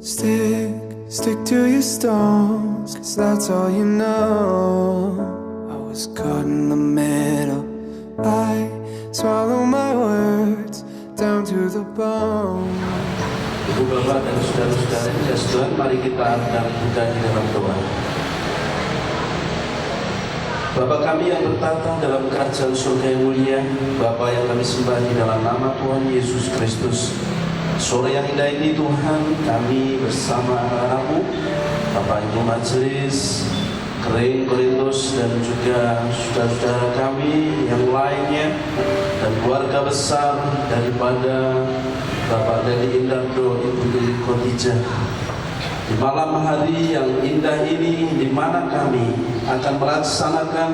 Stick to your stones, 'cause that's all you know. I was caught in the middle, I swallow my words down to the bone. Ibu bapak dan saudara-saudara yang dikasihi Tuhan, mari kita berdoa di dalam doa. Bapa kami yang bertata dalam kerajaan surga yang mulia, Bapa yang kami sembah di dalam nama Tuhan Yesus Kristus. Sore yang indah ini Tuhan, kami bersama anak-anakmu, Bapak Ibu Majelis, Kering Korintus, dan juga saudara-saudara kami yang lainnya, dan keluarga besar daripada Bapak Dedi Indarto, Ibu Yuli Khotijah. Di malam hari yang indah ini, di mana kami akan melaksanakan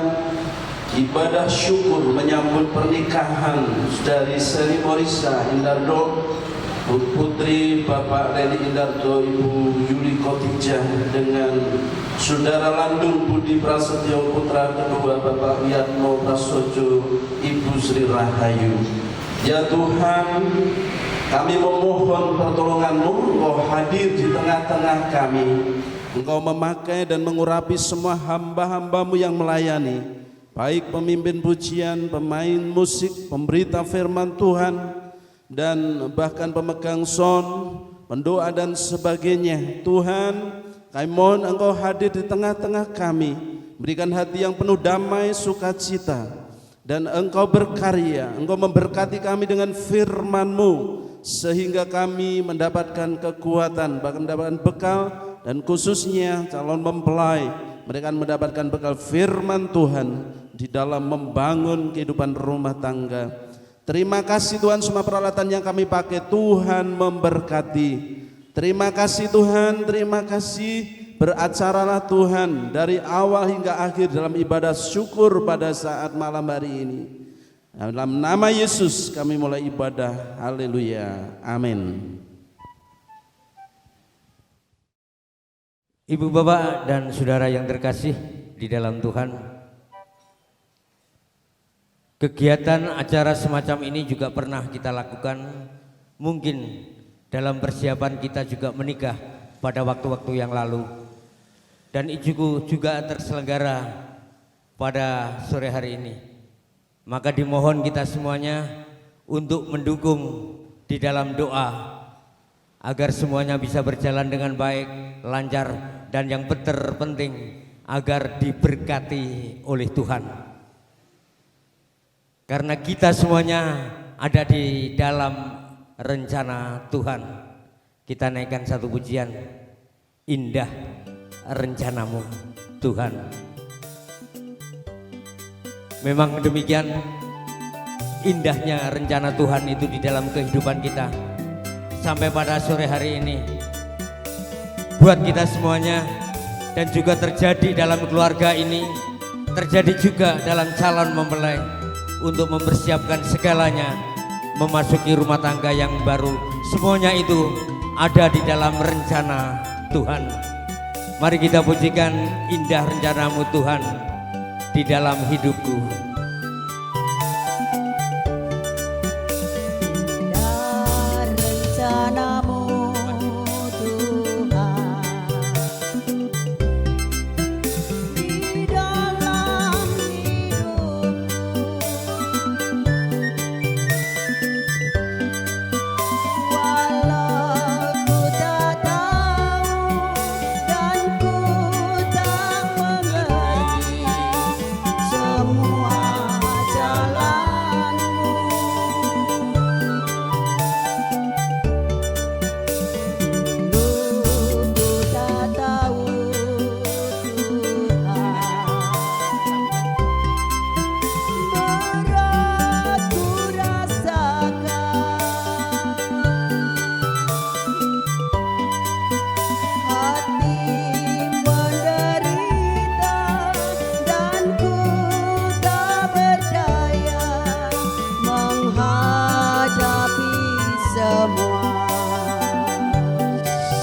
ibadah syukur menyambut pernikahan dari Seri Morisa Indarto, putri Bapak Dedi Indarto, Ibu Yuli Khotijah, dengan Saudara Landung Budi Prasetyo, putra kedua Bapak Wiyatno Prasojo, Ibu Sri Rahayu. Ya Tuhan, kami memohon pertolongan-Mu, Engkau hadir di tengah-tengah kami. Engkau memakai dan mengurapi semua hamba-hamba-Mu yang melayani, baik pemimpin pujian, pemain musik, pemberita firman Tuhan, dan bahkan pemegang sound, pendoa dan sebagainya. Tuhan, kami mohon Engkau hadir di tengah-tengah kami, berikan hati yang penuh damai sukacita, dan Engkau berkarya, Engkau memberkati kami dengan firman-Mu, sehingga kami mendapatkan kekuatan, bahkan mendapatkan bekal, dan khususnya calon mempelai mereka mendapatkan bekal firman Tuhan di dalam membangun kehidupan rumah tangga. Terima kasih Tuhan, semua peralatan yang kami pakai Tuhan memberkati. Terima kasih Tuhan, terima kasih. Beracaralah Tuhan dari awal hingga akhir dalam ibadah syukur pada saat malam hari ini. Dalam nama Yesus kami mulai ibadah. Haleluya. Amin. Ibu bapak dan saudara yang terkasih di dalam Tuhan, kegiatan acara semacam ini juga pernah kita lakukan, mungkin dalam persiapan kita juga menikah pada waktu-waktu yang lalu, dan itu juga terselenggara pada sore hari ini. Maka dimohon kita semuanya untuk mendukung di dalam doa agar semuanya bisa berjalan dengan baik, lancar, dan yang terpenting agar diberkati oleh Tuhan. Karena kita semuanya ada di dalam rencana Tuhan. Kita naikkan satu pujian, indah rencanamu Tuhan. Memang demikian indahnya rencana Tuhan itu di dalam kehidupan kita. Sampai pada sore hari ini buat kita semuanya, dan juga terjadi dalam keluarga ini, terjadi juga dalam calon mempelai, untuk mempersiapkan segalanya memasuki rumah tangga yang baru. Semuanya itu ada di dalam rencana Tuhan. Mari kita pujikan indah rencanamu Tuhan di dalam hidupku.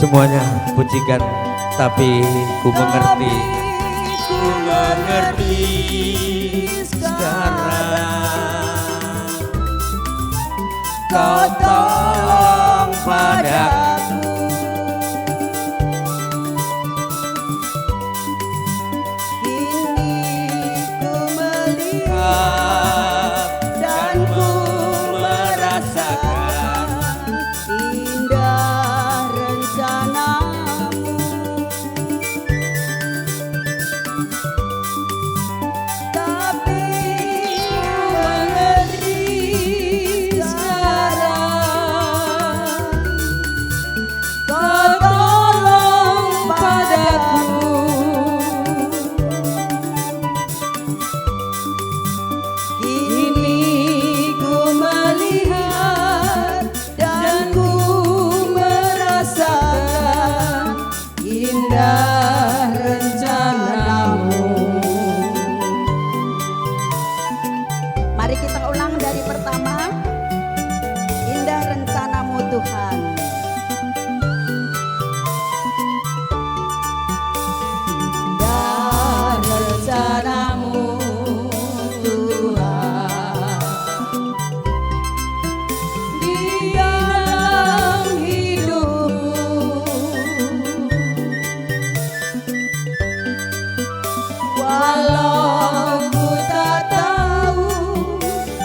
Semuanya pujikan, tapi ku mengerti. Ku mengerti sekarang, kau tolong padaku Mari kita ulang dari pertama. Indah rencanamu Tuhan. Indah rencanamu Tuhan di dalam hidupku. Walau ku tak tahu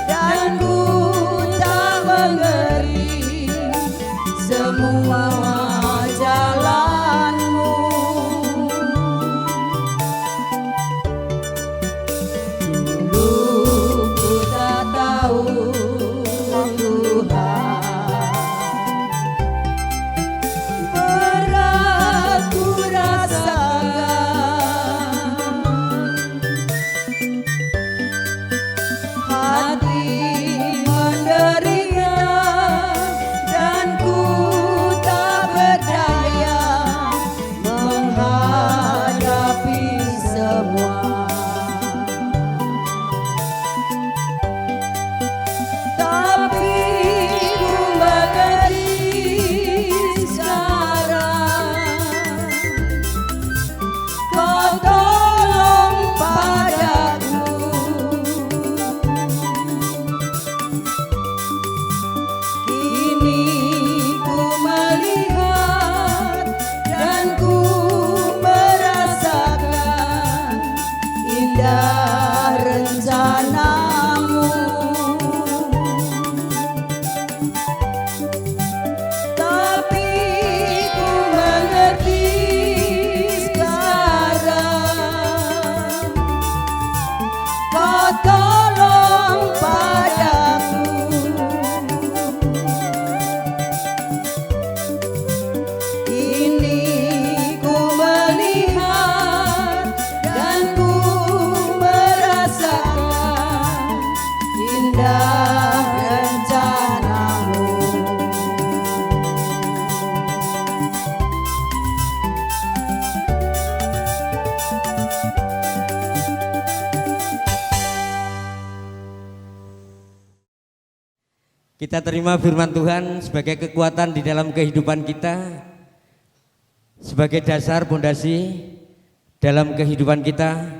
dan ku tak mengerti semua jalanmu, dulu ku tak tahu Tuhan, berat ku rasakan, hati menderita dan ku tak berdaya menghadapi semua. Tapi ku mengerti sekarang, Kau tolong padaku. Kini ku melihat dan ku merasakan indah rencanamu. Tapi ku mengerti sekarang, Kau tolong padaku. Kini ku melihat dan ku merasakan indah rencanamu. Kita terima firman Tuhan sebagai kekuatan di dalam kehidupan kita, sebagai dasar pondasi dalam kehidupan kita,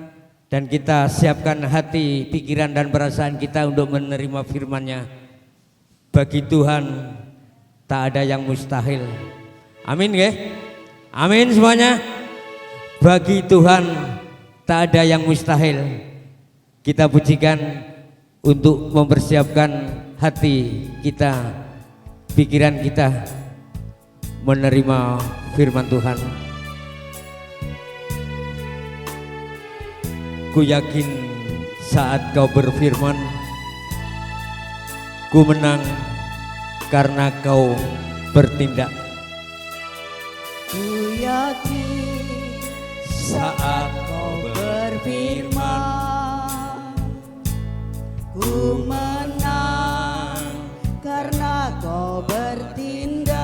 dan kita siapkan hati, pikiran dan perasaan kita untuk menerima firman-Nya. Bagi Tuhan tak ada yang mustahil. Amin nggih? Amin semuanya. Bagi Tuhan tak ada yang mustahil. Kita pujikan untuk mempersiapkan hati kita, pikiran kita menerima firman Tuhan. Ku yakin saat Kau berfirman, ku menang karena Kau bertindak. Ku yakin Saat Kau berfirman, ku menang karena Kau bertindak.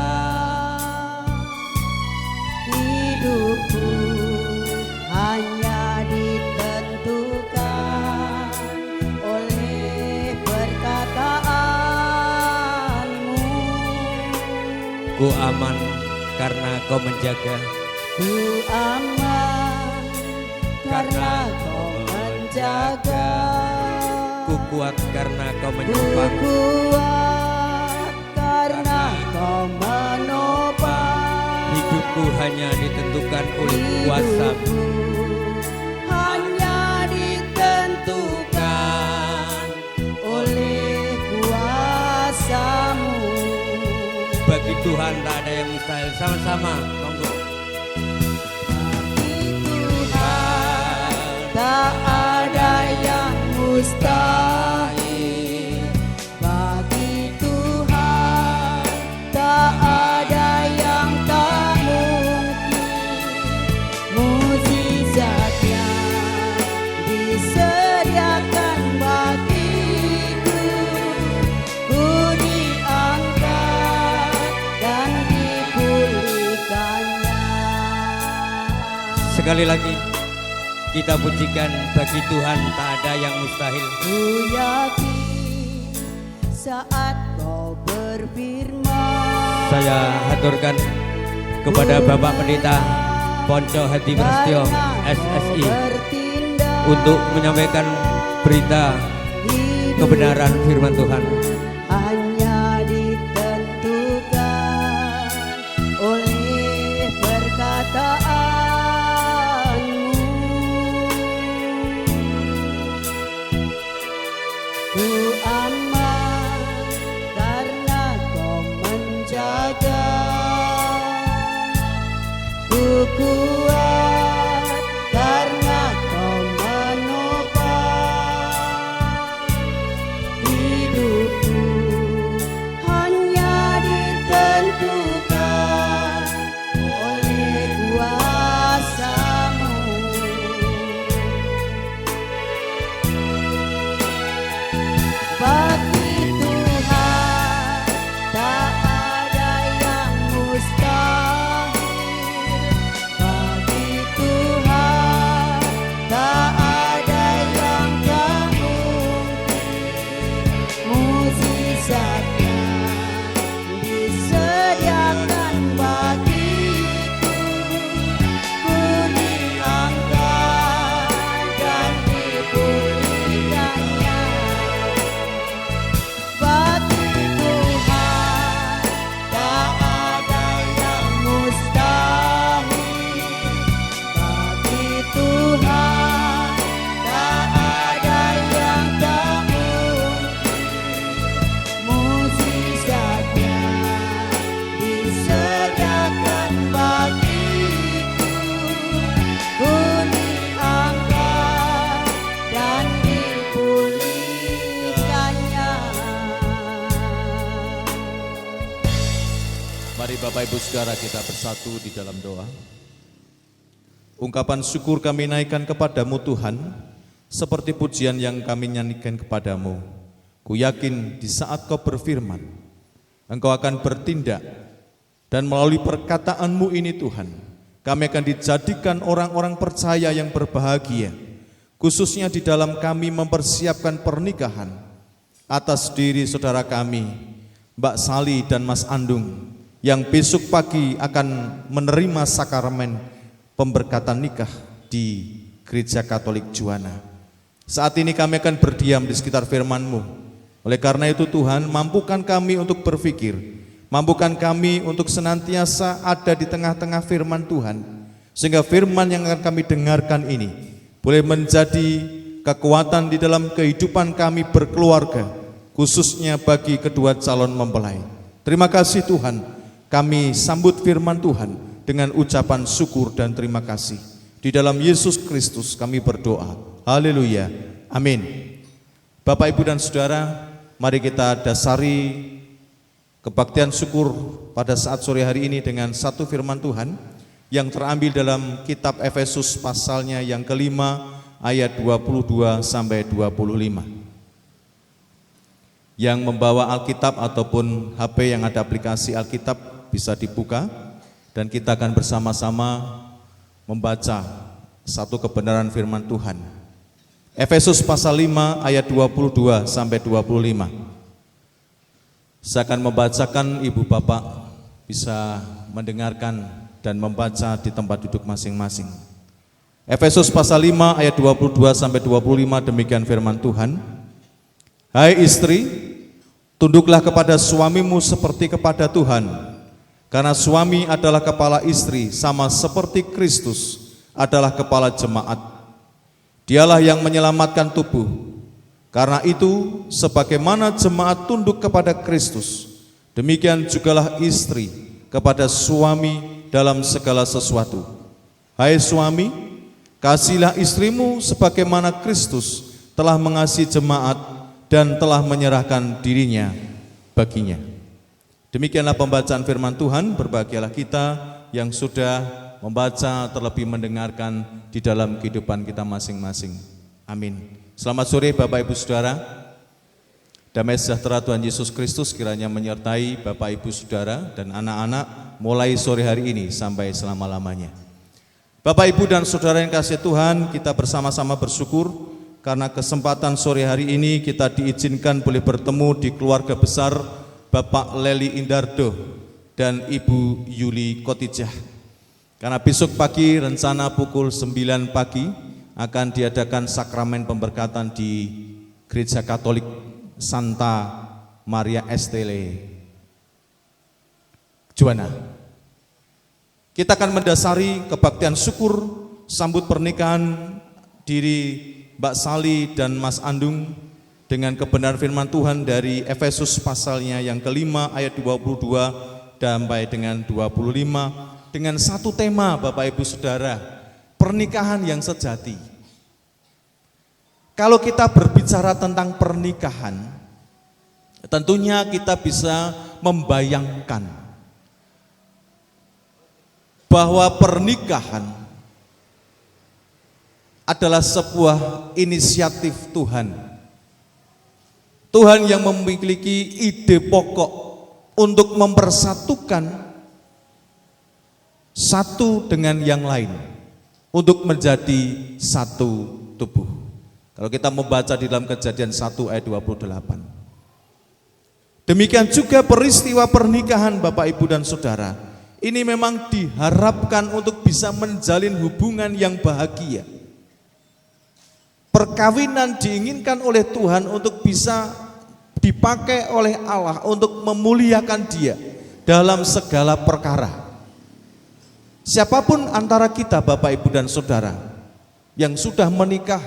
Hidupku hanya ditentukan oleh perkataanmu. Ku aman karena Kau menjaga. Ku aman karena Kau menjaga. Ku kuat karena Kau Ku menyumpang. kuat karena Kau menopang. Hidupku hanya ditentukan oleh kuasa-Mu. Hidupku hanya ditentukan oleh kuasa-Mu. Bagi Tuhan tak ada yang mustahil. Sama-sama, monggo. Bagi Tuhan tak ada yang mustahil. Bagi Tuhan tak ada yang tak mungkin. Mukjizatnya disediakan bagiku. Ku diangkat dan dipulihkannya. Sekali lagi kita pujikan, bagi Tuhan tak ada yang mustahil. Ku yakin saat kau berfirman. Saya haturkan kepada Bapak Pendeta Ponco Hadi Prasetyo SSI untuk menyampaikan berita kebenaran firman Tuhan. Hanya ditentukan oleh perkataanmu. Ku aman karena kau menjaga. Ku kuat karena kau menopang hidupku. Hanya ditentukan oleh kuasa-Mu. Bagi Tuhan tak ada yang mustahil. Bagi Tuhan tak ada yang tak mungkin. Mukjizatnya disediakan bagiku. Ku diangkat dan dipulihkannya. Bagi Tuhan tak ada yang mustahil. Bagi Tuhan tak ada yang tak mungkin. Mukjizatnya disediakan bagiku. Ku diangkat dan dipulihkannya. Mari Bapak Ibu Saudara kita bersatu di dalam doa. Ungkapan syukur kami naikkan kepadamu Tuhan, seperti pujian yang kami nyanyikan kepadamu. Ku yakin di saat kau berfirman, Engkau akan bertindak, dan melalui perkataanmu ini Tuhan, kami akan dijadikan orang-orang percaya yang berbahagia, khususnya di dalam kami mempersiapkan pernikahan atas diri saudara kami, Mbak Sali dan Mas Andung, yang besok pagi akan menerima sakramen pemberkatan nikah di Gereja Katolik Juwana. Saat ini kami akan berdiam di sekitar firman-Mu. Oleh karena itu Tuhan, mampukan kami untuk berpikir, mampukan kami untuk senantiasa ada di tengah-tengah firman Tuhan, sehingga firman yang akan kami dengarkan ini boleh menjadi kekuatan di dalam kehidupan kami berkeluarga, khususnya bagi kedua calon mempelai. Terima kasih Tuhan, kami sambut firman Tuhan dengan ucapan syukur dan terima kasih. Di dalam Yesus Kristus kami berdoa. Haleluya. Amin. Bapak, Ibu dan Saudara, mari kita dasari kebaktian syukur pada saat sore hari ini dengan satu firman Tuhan yang terambil dalam kitab Efesus pasalnya yang kelima ayat 22 sampai 25. Yang membawa Alkitab ataupun HP yang ada aplikasi Alkitab bisa dibuka dan kita akan bersama-sama membaca satu kebenaran firman Tuhan. Efesus pasal 5 ayat 22 sampai 25. Saya akan membacakan, Ibu Bapak bisa mendengarkan dan membaca di tempat duduk masing-masing. Efesus pasal 5 ayat 22 sampai 25, demikian firman Tuhan. Hai istri, tunduklah kepada suamimu seperti kepada Tuhan. Karena suami adalah kepala istri, sama seperti Kristus adalah kepala jemaat. Dialah yang menyelamatkan tubuh. Karena itu, sebagaimana jemaat tunduk kepada Kristus, demikian jugalah istri kepada suami dalam segala sesuatu. Hai suami, kasihilah istrimu sebagaimana Kristus telah mengasihi jemaat dan telah menyerahkan dirinya baginya. Demikianlah pembacaan firman Tuhan. Berbahagialah kita yang sudah membaca terlebih mendengarkan di dalam kehidupan kita masing-masing. Amin. Selamat sore Bapak Ibu Saudara. Damai sejahtera Tuhan Yesus Kristus kiranya menyertai Bapak Ibu Saudara dan anak-anak mulai sore hari ini sampai selama-lamanya. Bapak Ibu dan Saudara yang kasih Tuhan, kita bersama-sama bersyukur karena kesempatan sore hari ini kita diizinkan boleh bertemu di keluarga besar Bapak Leli Indardo dan Ibu Yuli Kotijah. Karena besok pagi rencana pukul 9 pagi akan diadakan sakramen pemberkatan di Gereja Katolik Santa Maria Estelle Juana. Kita akan mendasari kebaktian syukur sambut pernikahan diri Mbak Sali dan Mas Andung dengan kebenaran firman Tuhan dari Efesus pasalnya yang kelima ayat 22 sampai dengan 25 dengan satu tema Bapak Ibu Saudara, pernikahan yang sejati. Kalau kita berbicara tentang pernikahan, tentunya kita bisa membayangkan bahwa pernikahan adalah sebuah inisiatif Tuhan. Tuhan yang memiliki ide pokok untuk mempersatukan satu dengan yang lain untuk menjadi satu tubuh. Kalau kita membaca di dalam Kejadian 1 ayat 28. Demikian juga peristiwa pernikahan Bapak Ibu dan Saudara. Ini memang diharapkan untuk bisa menjalin hubungan yang bahagia. Perkawinan diinginkan oleh Tuhan untuk bisa dipakai oleh Allah untuk memuliakan Dia dalam segala perkara. Siapapun antara kita Bapak Ibu dan Saudara yang sudah menikah,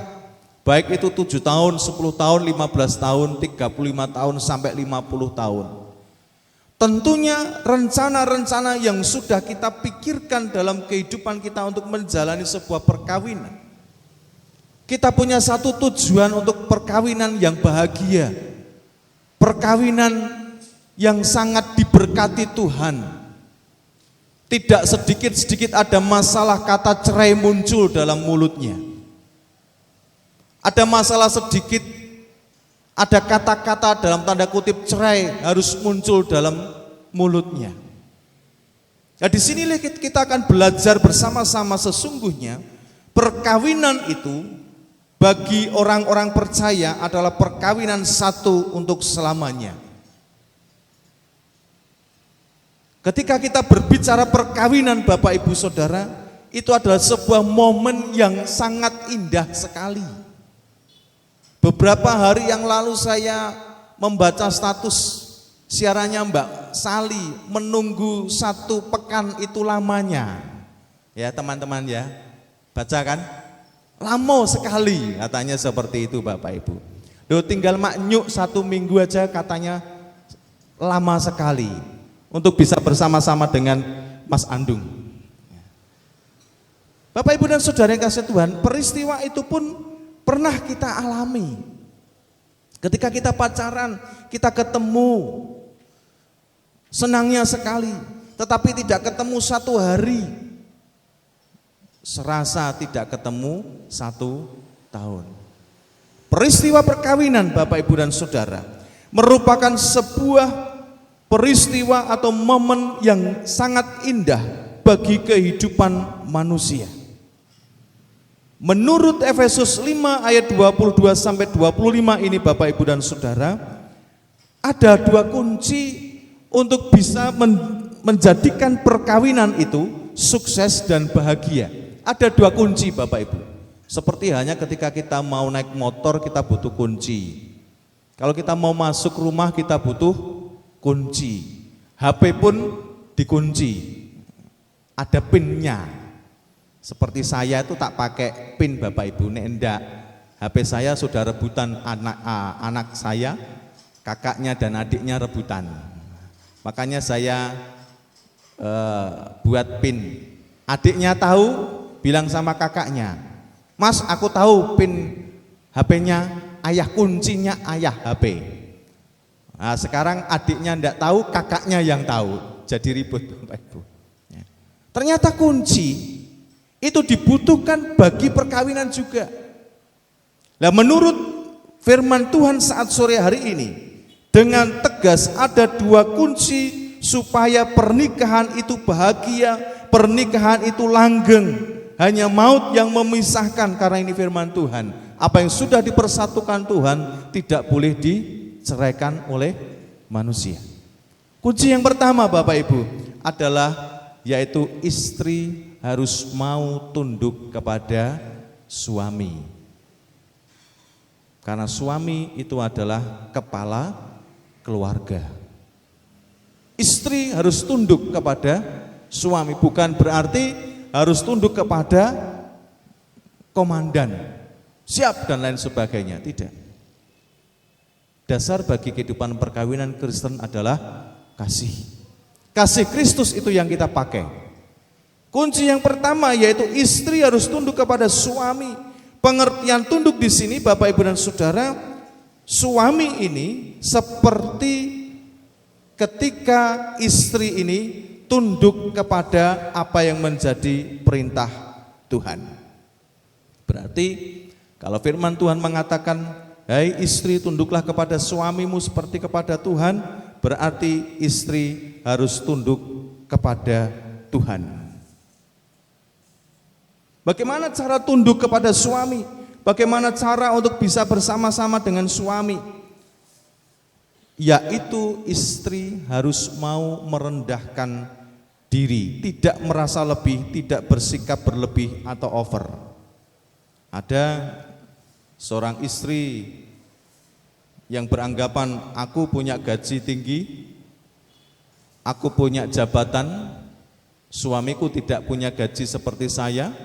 baik itu 7 tahun, 10 tahun, 15 tahun, 35 tahun sampai 50 tahun. Tentunya rencana-rencana yang sudah kita pikirkan dalam kehidupan kita untuk menjalani sebuah perkawinan. Kita punya satu tujuan untuk perkawinan yang bahagia, perkawinan yang sangat diberkati Tuhan. Tidak sedikit-sedikit ada masalah kata cerai muncul dalam mulutnya. Ada masalah sedikit, ada kata-kata dalam tanda kutip cerai harus muncul dalam mulutnya. Nah, di sinilah kita akan belajar bersama-sama sesungguhnya perkawinan itu bagi orang-orang percaya adalah perkawinan satu untuk selamanya. Ketika kita berbicara perkawinan Bapak Ibu Saudara, itu adalah sebuah momen yang sangat indah sekali. Beberapa hari yang lalu saya membaca status siarannya Mbak Sali, menunggu 1 pekan itu lamanya. Ya teman-teman ya, baca kan? Lama sekali katanya seperti itu Bapak Ibu. Loh, tinggal maknyuk 1 minggu aja katanya lama sekali untuk bisa bersama-sama dengan Mas Andung. Bapak Ibu dan Saudara yang kasih Tuhan, peristiwa itu pun pernah kita alami. Ketika kita pacaran, kita ketemu, senangnya sekali, tetapi tidak ketemu 1 hari. Serasa tidak ketemu 1 tahun. Peristiwa perkawinan Bapak Ibu dan Saudara merupakan sebuah peristiwa atau momen yang sangat indah bagi kehidupan manusia. Menurut Efesus 5 ayat 22 sampai 25 ini Bapak Ibu dan Saudara, ada 2 kunci untuk bisa menjadikan perkawinan itu sukses dan bahagia. Ada 2 kunci Bapak Ibu. Seperti hanya ketika kita mau naik motor kita butuh kunci. Kalau kita mau masuk rumah kita butuh kunci. HP pun dikunci. Ada pinnya. Seperti saya itu tak pakai pin Bapak Ibu. Nek enggak, HP saya sudah rebutan anak saya, kakaknya dan adiknya rebutan. Makanya saya buat pin. Adiknya tahu, bilang sama kakaknya, Mas aku tahu pin HP-nya ayah, kuncinya ayah HP. Nah, sekarang adiknya enggak tahu, kakaknya yang tahu, jadi ribut Bapak Ibu. Ternyata kunci itu dibutuhkan bagi perkawinan juga. Nah, menurut firman Tuhan saat sore hari ini, dengan tegas ada 2 kunci supaya pernikahan itu bahagia, pernikahan itu langgeng. Hanya maut yang memisahkan, karena ini firman Tuhan. Apa yang sudah dipersatukan Tuhan tidak boleh diceraikan oleh manusia. Kunci yang pertama Bapak Ibu adalah yaitu istri harus mau tunduk kepada suami. Karena suami itu adalah kepala keluarga. Istri harus tunduk kepada suami, bukan berarti harus tunduk kepada komandan, siap dan lain sebagainya, tidak. Dasar bagi kehidupan perkawinan Kristen adalah kasih. Kasih Kristus itu yang kita pakai. Kunci yang pertama yaitu istri harus tunduk kepada suami. Pengertian tunduk di sini Bapak Ibu dan Saudara, suami ini seperti ketika istri ini tunduk kepada apa yang menjadi perintah Tuhan. Berarti kalau firman Tuhan mengatakan, hai istri tunduklah kepada suamimu seperti kepada Tuhan, berarti istri harus tunduk kepada Tuhan. Bagaimana cara tunduk kepada suami? Bagaimana cara untuk bisa bersama-sama dengan suami? Yaitu istri harus mau merendahkan diri, tidak merasa lebih, tidak bersikap berlebih atau over. Ada seorang istri yang beranggapan aku punya gaji tinggi, aku punya jabatan, suamiku tidak punya gaji seperti saya,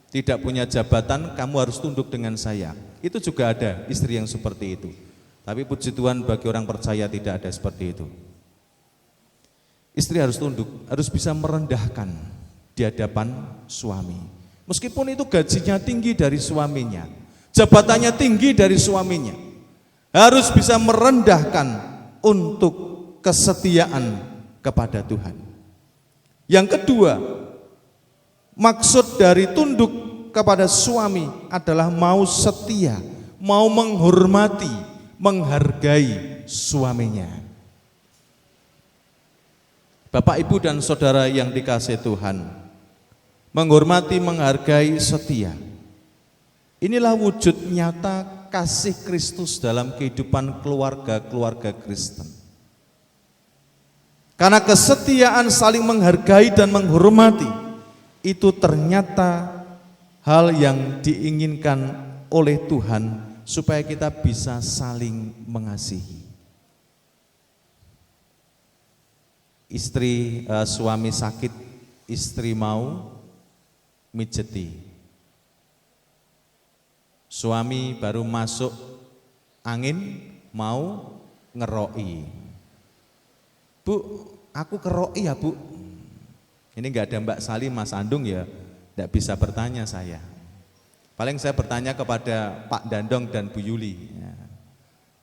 tidak punya jabatan, kamu harus tunduk dengan saya. Itu juga ada istri yang seperti itu. Tapi puji Tuhan bagi orang percaya tidak ada seperti itu. Istri harus tunduk, harus bisa merendahkan di hadapan suami. Meskipun itu gajinya tinggi dari suaminya, jabatannya tinggi dari suaminya, harus bisa merendahkan untuk kesetiaan kepada Tuhan. Yang kedua, maksud dari tunduk kepada suami adalah mau setia, mau menghormati, menghargai suaminya. Bapak, Ibu dan Saudara yang dikasihi Tuhan, menghormati, menghargai, setia. Inilah wujud nyata kasih Kristus dalam kehidupan keluarga-keluarga Kristen. Karena kesetiaan, saling menghargai dan menghormati, itu ternyata hal yang diinginkan oleh Tuhan supaya kita bisa saling mengasihi. Suami sakit, istri mau mijeti. Suami baru masuk angin, mau ngeroi. Bu, aku keroi ya Bu. Ini enggak ada Mbak Sali, Mas Andung ya, enggak bisa bertanya saya. Paling saya bertanya kepada Pak Dandong dan Bu Yuli ya,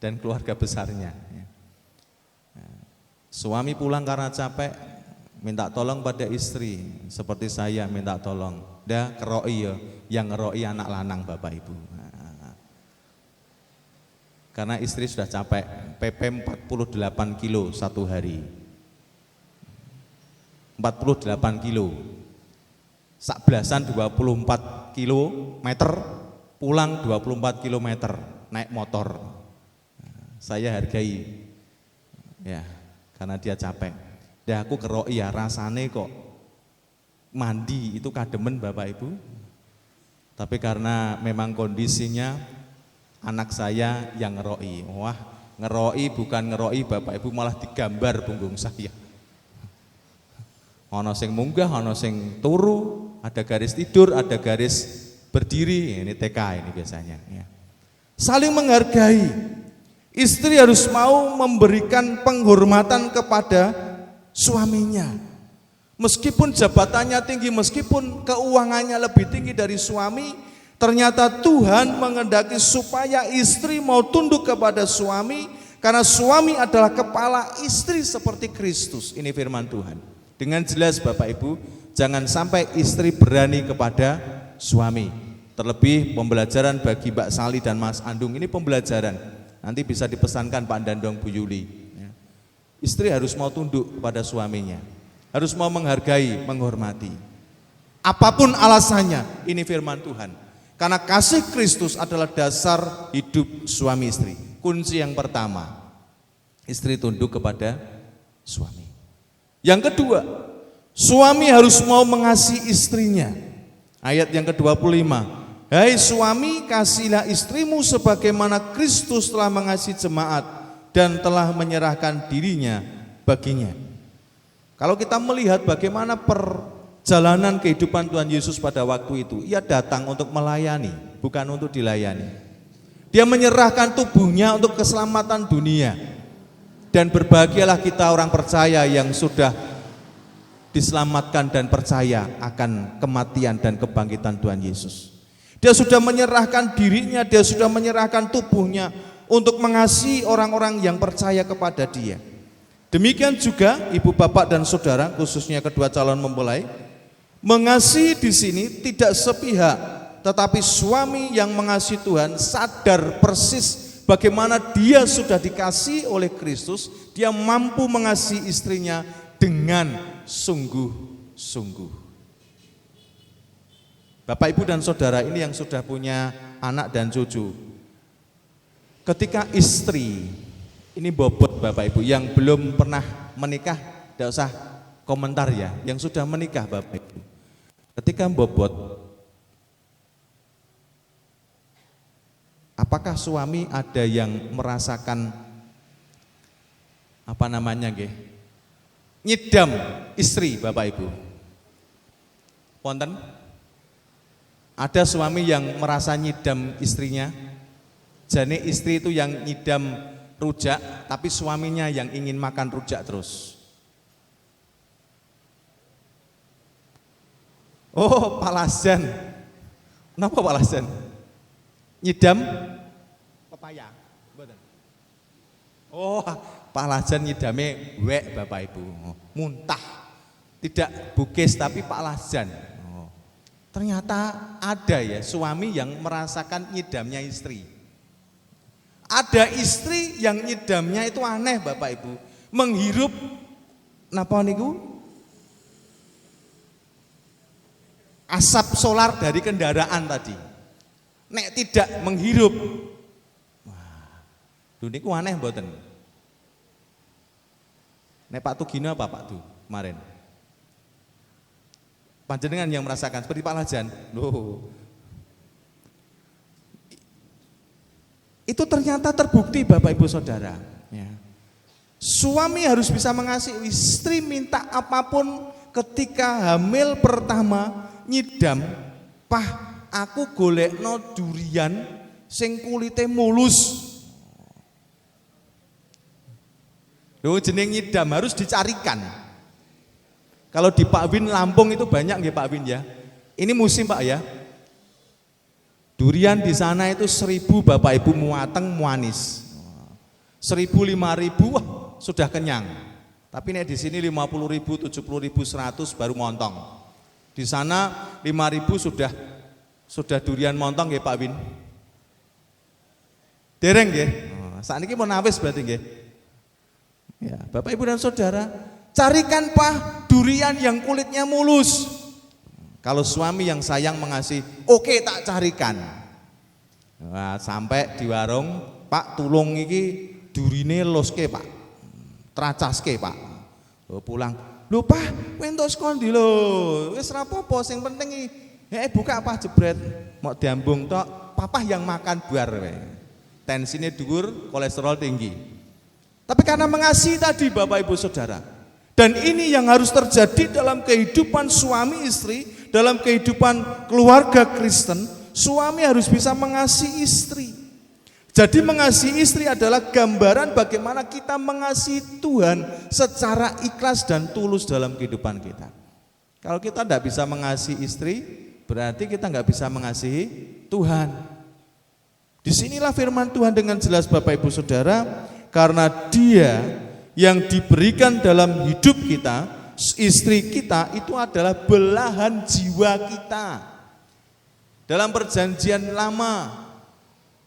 dan keluarga besarnya ya. Suami pulang karena capek, minta tolong pada istri, seperti saya minta tolong. Dah keroi ya, yang ngeroi anak lanang Bapak Ibu. Karena istri sudah capek, PP 48 kilo satu hari. 48 kilo. Sakbelasan 24 kilometer, pulang 24 kilometer naik motor. Saya hargai ya, karena dia capek. Dah aku keroi ya, rasane kok mandi itu kademen Bapak Ibu. Tapi karena memang kondisinya anak saya yang ngeroi. Wah, ngeroi bukan ngeroi Bapak Ibu, malah digambar punggung saya. Ono sing munggah, ono sing turu, ada garis tidur, ada garis berdiri. Ini TK ini biasanya ya. Saling menghargai. Istri harus mau memberikan penghormatan kepada suaminya. Meskipun jabatannya tinggi, meskipun keuangannya lebih tinggi dari suami, ternyata Tuhan menghendaki supaya istri mau tunduk kepada suami, karena suami adalah kepala istri seperti Kristus. Ini firman Tuhan. Dengan jelas Bapak Ibu, jangan sampai istri berani kepada suami. Terlebih pembelajaran bagi Mbak Sali dan Mas Andung, ini pembelajaran. Nanti bisa dipesankan Pak Dandong, Bu Yuli. Istri harus mau tunduk kepada suaminya, harus mau menghargai, menghormati. Apapun alasannya, ini firman Tuhan. Karena kasih Kristus adalah dasar hidup suami istri. Kunci yang pertama, istri tunduk kepada suami. Yang kedua, suami harus mau mengasihi istrinya. Ayat yang ke-25, hai suami, kasihilah istrimu sebagaimana Kristus telah mengasihi jemaat dan telah menyerahkan dirinya baginya. Kalau kita melihat bagaimana perjalanan kehidupan Tuhan Yesus pada waktu itu, ia datang untuk melayani, bukan untuk dilayani. Dia menyerahkan tubuhnya untuk keselamatan dunia. Dan berbahagialah kita orang percaya yang sudah diselamatkan dan percaya akan kematian dan kebangkitan Tuhan Yesus. Dia sudah menyerahkan dirinya, dia sudah menyerahkan tubuhnya untuk mengasihi orang-orang yang percaya kepada dia. Demikian juga ibu bapak dan saudara, khususnya kedua calon mempelai, mengasihi di sini tidak sepihak, tetapi suami yang mengasihi Tuhan sadar persis bagaimana dia sudah dikasihi oleh Kristus, dia mampu mengasihi istrinya dengan sungguh-sungguh. Bapak, ibu dan saudara ini yang sudah punya anak dan cucu, ketika istri ini bobot Bapak Ibu, yang belum pernah menikah tidak usah komentar ya, yang sudah menikah Bapak Ibu, ketika bobot, apakah suami ada yang merasakan nyidam istri Bapak Ibu? Ponten? Ada suami yang merasa nyidam istrinya? Jane istri itu yang nyidam rujak, tapi suaminya yang ingin makan rujak terus. Oh, Pak Lasan. Kenapa Pak Lasan? Nyidam pepaya. Oh, Pak Lasan nyidame wek Bapak Ibu. Muntah. Tidak bukis tapi Pak Lasan. Oh. Ternyata ada ya suami yang merasakan nyidamnya istri. Ada istri yang nyidamnya itu aneh Bapak Ibu. Menghirup napa niku? Asap solar dari kendaraan tadi. Nek tidak menghirup. Wah. Lho niku aneh mboten? Nek Pak Tugino apa Pak Tu kemarin? Panjenengan yang merasakan seperti Pak Lajan. Loh. Itu ternyata terbukti Bapak Ibu Saudara ya. Suami harus bisa mengasihi istri, minta apapun ketika hamil pertama nyidam, "Pah, aku golekno durian sing kulite mulus." Loh, jeneng nyidam harus dicarikan. Kalau di Pak Win Lampung itu banyak nggih Pak Win ya. Ini musim Pak ya. Durian di sana itu 1000 Bapak Ibu muateng muanis. 1000, 5000 wah, sudah kenyang. Tapi nih di sini 50.000, 70.000, 100 baru montong. Di sana 5.000 sudah durian montong nggih Pak Win. Dereng nggih. Saat ini mau nawis berarti nggih. Ya, Bapak Ibu dan Saudara, carikan Pak durian yang kulitnya mulus. Kalau suami yang sayang mengasihi, oke tak carikan. Nah, sampai di warung, "Pak, tulung iki durine loske Pak, tracaske Pak." Pulang, "Lho Pak, kowe entuk skondi lho, wis ra apa-apa, sing penting buka Pak jebret, mau diambung tok, papah yang makan bar we. Tensinya dhuwur, kolesterol tinggi." Tapi karena mengasihi tadi Bapak Ibu Saudara, dan ini yang harus terjadi dalam kehidupan suami istri, dalam kehidupan keluarga Kristen, suami harus bisa mengasihi istri. Jadi mengasihi istri adalah gambaran bagaimana kita mengasihi Tuhan secara ikhlas dan tulus dalam kehidupan kita. Kalau kita tidak bisa mengasihi istri, berarti kita nggak bisa mengasihi Tuhan. Disinilah firman Tuhan dengan jelas Bapak Ibu Saudara, karena Dia yang diberikan dalam hidup kita, istri kita itu adalah belahan jiwa kita. Dalam perjanjian lama,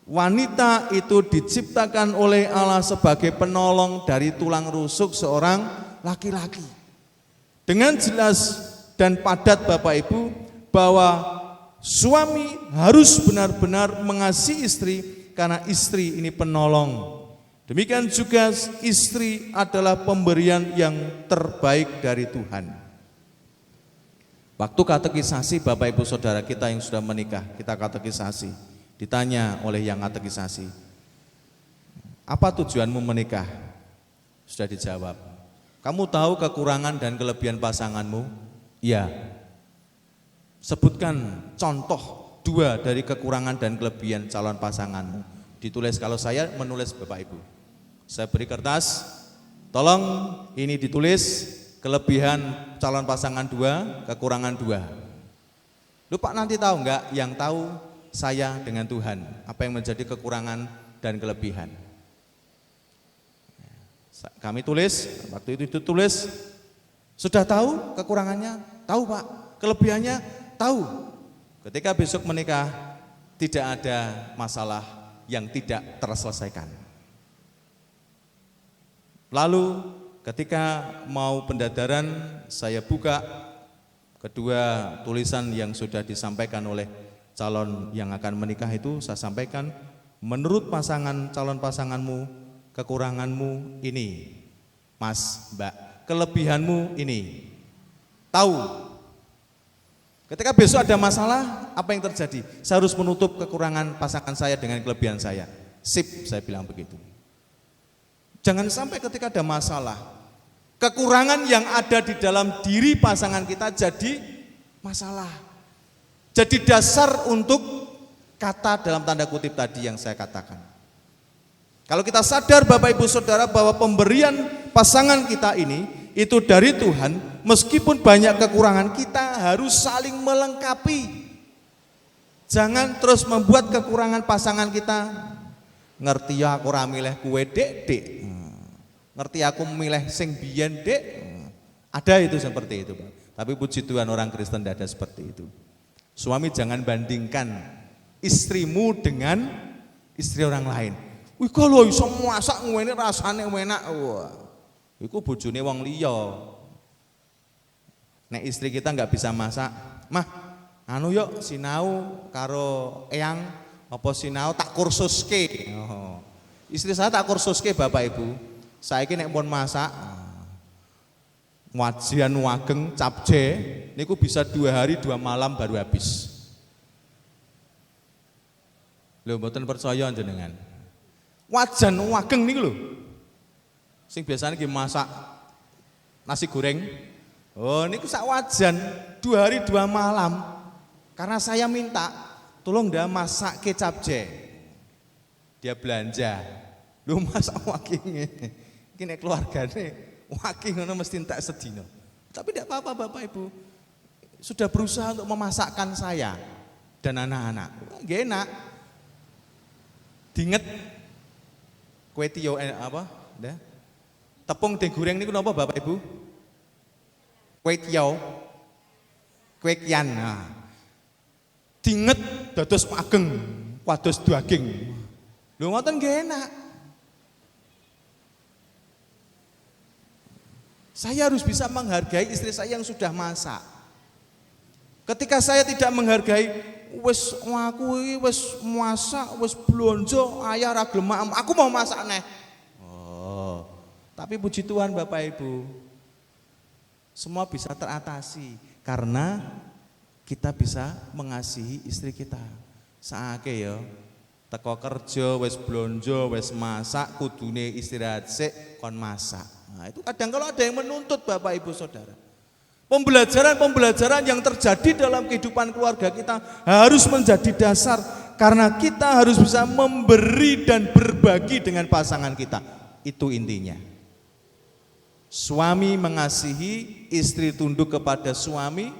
wanita itu diciptakan oleh Allah sebagai penolong dari tulang rusuk seorang laki-laki. Dengan jelas dan padat Bapak Ibu, bahwa suami harus benar-benar mengasihi istri karena istri ini penolong. Demikian juga istri adalah pemberian yang terbaik dari Tuhan. Waktu katekisasi Bapak Ibu Saudara kita yang sudah menikah, kita katekisasi, ditanya oleh yang katekisasi, apa tujuanmu menikah? Sudah dijawab, kamu tahu kekurangan dan kelebihan pasanganmu? Iya. Sebutkan contoh 2 dari kekurangan dan kelebihan calon pasanganmu. Ditulis, kalau saya menulis Bapak Ibu, saya beri kertas, tolong ini ditulis kelebihan calon pasangan 2, kekurangan 2. Lu Pak nanti tahu enggak? Yang tahu saya dengan Tuhan, apa yang menjadi kekurangan dan kelebihan. Kami tulis, waktu itu tulis, sudah tahu kekurangannya? Tahu Pak. Kelebihannya? Tahu. Ketika besok menikah, tidak ada masalah yang tidak terselesaikan. Lalu ketika mau pendadaran, saya buka kedua tulisan yang sudah disampaikan oleh calon yang akan menikah itu, saya sampaikan, menurut calon pasanganmu, kekuranganmu ini, Mas, Mbak, kelebihanmu ini. Tahu. Ketika besok ada masalah, apa yang terjadi? Saya harus menutup kekurangan pasangan saya dengan kelebihan saya. Sip, saya bilang begitu. Jangan sampai ketika ada masalah, kekurangan yang ada di dalam diri pasangan kita jadi masalah. Jadi dasar untuk kata dalam tanda kutip tadi yang saya katakan. Kalau kita sadar Bapak Ibu Saudara bahwa pemberian pasangan kita ini itu dari Tuhan, meskipun banyak kekurangan, kita harus saling melengkapi. Jangan terus membuat kekurangan pasangan kita, ngerti ya aku ora milih kowe Dek, ngerti aku milih sing biyen Dek. Ada itu seperti itu, Pak. Tapi puji Tuhan orang Kristen tidak ada seperti itu. Suami jangan bandingkan istrimu dengan istri orang lain. Wih kalau iso masak ngene rasane enak. Wah. Iku bojone wong liya. Nek istri kita enggak bisa masak, "Mah, anu yuk sinau karo eyang apa sinau tak kursuske." Oh. Istri saya tak kursuske Bapak Ibu. Saiki nek pun masak wajian wageng capje niku bisa 2 hari 2 malam baru habis. Lho mboten percaya jenengan. Wajan wageng niku lho. Sing biasanya nggih masak nasi goreng. Oh, niku sak wajan 2 hari 2 malam. Karena saya minta, tolong dah masak kecap je. Dia belanja. Lu masak waging. Iki nek keluargane waging ngono mesti entek sedina. Tapi tidak apa-apa Bapak Ibu. Sudah berusaha untuk memasakkan saya dan anak-anak. Nggih enak. Dinget kue tio apa? Dah. Tepung digoreng niku napa Bapak Ibu? Kue tio. Kue kian. Nah. Dinget dados pageng, pados daging. Lho ngoten nggih enak. Saya harus bisa menghargai istri saya yang sudah masak. Ketika saya tidak menghargai, wis aku iki wis masak, wis blonjo, ayah ra gelem aku mau masak neh. Oh. Tapi puji Tuhan Bapak Ibu, semua bisa teratasi karena kita bisa mengasihi istri kita. Saake ya, teko kerja wis blonjo, wis masak, kudune istirahat sik kon masak. Nah, itu kadang kalau ada yang menuntut Bapak Ibu Saudara. Pembelajaran-pembelajaran yang terjadi dalam kehidupan keluarga kita harus menjadi dasar karena kita harus bisa memberi dan berbagi dengan pasangan kita. Itu intinya. Suami mengasihi, istri tunduk kepada suami.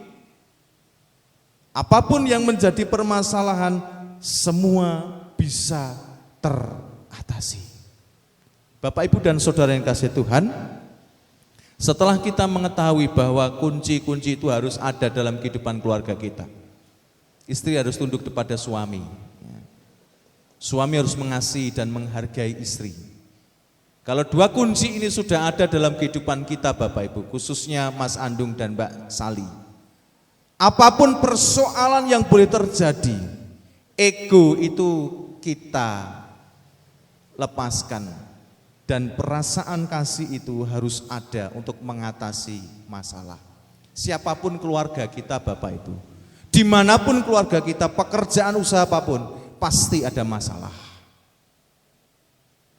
Apapun yang menjadi permasalahan, semua bisa teratasi. Bapak Ibu dan Saudara yang kasih Tuhan, setelah kita mengetahui bahwa kunci-kunci itu harus ada dalam kehidupan keluarga kita, istri harus tunduk kepada suami. Suami harus mengasihi dan menghargai istri. Kalau 2 kunci ini sudah ada dalam kehidupan kita Bapak Ibu, khususnya Mas Andung dan Mbak Sali, Apapun persoalan yang boleh terjadi, ego itu kita lepaskan. Dan perasaan kasih itu harus ada untuk mengatasi masalah. Siapapun keluarga kita Bapak Ibu, dimanapun keluarga kita, pekerjaan usaha apapun, pasti ada masalah.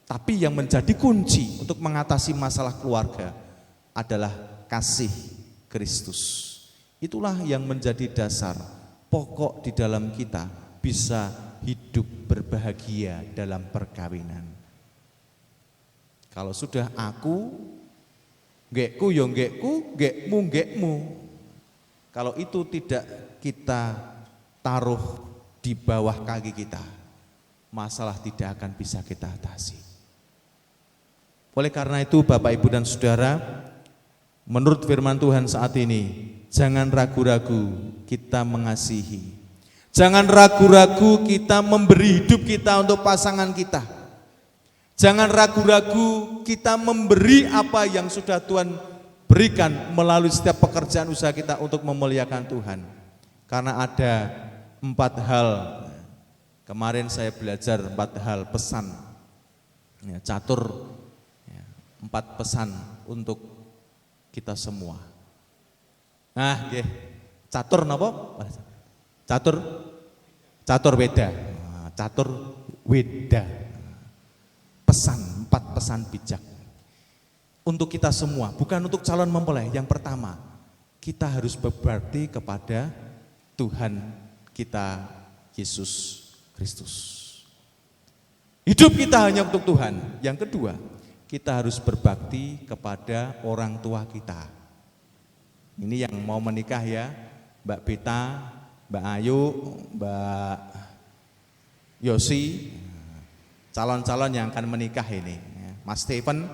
Tapi yang menjadi kunci untuk mengatasi masalah keluarga adalah kasih Kristus. Itulah yang menjadi dasar pokok di dalam kita bisa hidup berbahagia dalam perkawinan. Kalau sudah aku, gekku yo gekku, gekmu gekmu. Kalau itu tidak kita taruh di bawah kaki kita, masalah tidak akan bisa kita atasi. Oleh karena itu Bapak Ibu dan Saudara, menurut firman Tuhan saat ini, jangan ragu-ragu kita mengasihi. Jangan ragu-ragu kita memberi hidup kita untuk pasangan kita. Jangan ragu-ragu kita memberi apa yang sudah Tuhan berikan melalui setiap pekerjaan usaha kita untuk memuliakan Tuhan. Karena ada 4 hal, kemarin saya belajar 4 hal pesan, ya, catur, ya, 4 pesan untuk kita semua. Nah, nggih, catur napa? Catur weda. Nah, catur weda. Pesan, 4 pesan bijak untuk kita semua, bukan untuk calon mempelai. Yang pertama, kita harus berbakti kepada Tuhan kita Yesus Kristus. Hidup kita hanya untuk Tuhan. Yang kedua, kita harus berbakti kepada orang tua kita. Ini yang mau menikah ya, Mbak Beta, Mbak Ayu, Mbak Yosi, calon-calon yang akan menikah ini. Mas Stephen,